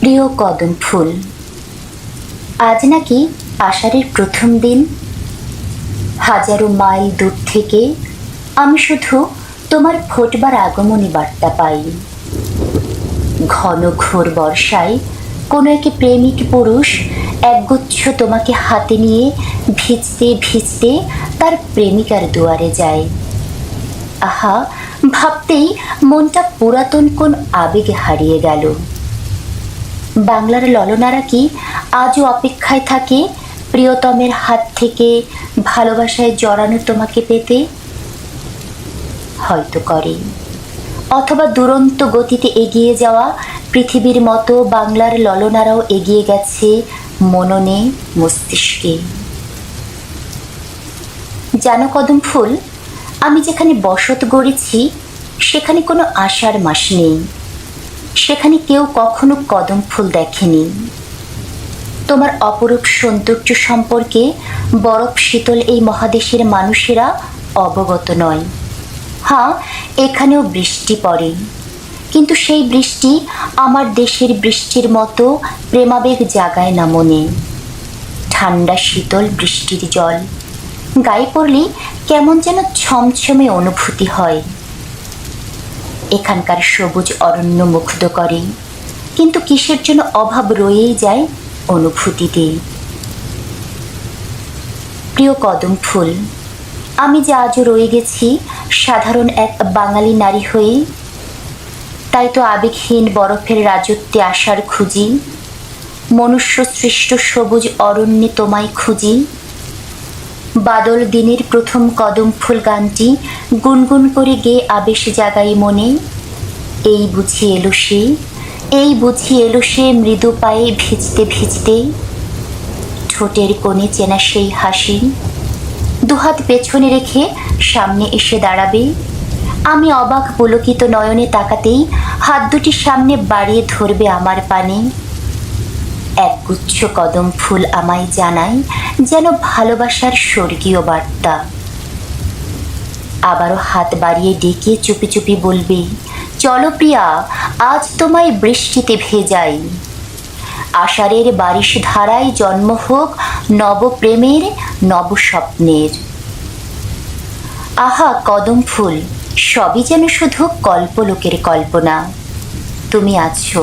প্রিয় কদম ফুল, আজ নাকি আষাঢ়ের প্রথম দিন। হাজারো মাইল দূর থেকে আমি শুধু তোমার ফোটবার আগমনী বার্তা পাই। ঘন ঘোর বর্ষায় কোনো এক প্রেমিক পুরুষ একগুচ্ছ তোমাকে হাতে নিয়ে ভিজতে ভিজতে তার প্রেমিকার দুয়ারে যায়। আহা, ভাবতেই মনটা পুরাতন কোন আবেগে হারিয়ে গেল। বাংলার ললনারা কি আজও অপেক্ষায় থাকে প্রিয়তমের হাত থেকে ভালোবাসায় জড়ানো তোমাকে পেতে? হয়তো করে, অথবা দুরন্ত গতিতে এগিয়ে যাওয়া পৃথিবীর মতো বাংলার ললনারাও এগিয়ে গেছে মননে, মস্তিষ্কে। জানো কদম ফুল, আমি যেখানে বসত গড়েছি সেখানে কোনো আষাঢ় মাস নেই, সেখানে কেউ কখনো কদম ফুল দেখেনি। তোমার অপরূপ সৌন্দর্য সম্পর্কে বরফ শীতল এই মহাদেশের মানুষেরা অবগত নয়। হ্যাঁ, এখানেও বৃষ্টি পড়ে, কিন্তু সেই বৃষ্টি আমার দেশের বৃষ্টির মতো প্রেমাবেগ জাগায় না মনে। ঠান্ডা শীতল বৃষ্টির জল গায়ে পড়লে কেমন যেন ছমছমে অনুভূতি হয়। এখানকার সবুজ অরণ্য মুগ্ধ করে, কিন্তু কিসের জন্য অভাব রয়েই যায় অনুভূতিতে। প্রিয় কদম ফুল, আমি যে আজও রয়ে গেছি সাধারণ এক বাঙালি নারী হয়ে, তাই তো আবেগহীন বরফের রাজত্বে আসার খুঁজি, মনুষ্য সৃষ্ট সবুজ অরণ্যে তোমায় খুঁজি। বাদল দিনের প্রথম কদম ফুল গানটি গুনগুন করে গেয়ে আবেশ জাগাই মনে। এই বুঝি এলো সে, এই বুঝি এলো সে মৃদু পায়ে ভিজতে ভিজতে। ঠোঁটের কোণে চেনা সেই হাসি, দুহাত পেছনে রেখে সামনে এসে দাঁড়াবে। আমি অবাক পুলকিত নয়নে তাকাতেই হাত দুটি সামনে বাড়িয়ে ধরবে আমার পানে। একগুচ্ছ কদম ফুল আমায় জানায় যেন ভালোবাসার স্বর্গীয় বার্তা। আবারও হাত বাড়িয়ে ডেকে চুপি চুপি বলবে, চলো প্রিয়া, আজ তোমায় বৃষ্টিতে ভেজাই। আষাঢ়ের বারিশ ধারায় জন্ম হোক নবপ্রেমের, নব স্বপ্নের। আহা কদম ফুল, সবই যেন শুধু কল্পলোকের কল্পনা। তুমি আছো,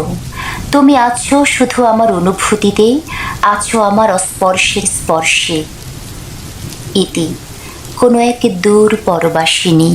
তুমি আছো শুধু আমার অনুভূতিতে, আছো আমার অস্পর্শের স্পর্শে। ইতি কোনো এক দূর পরবাসিনী।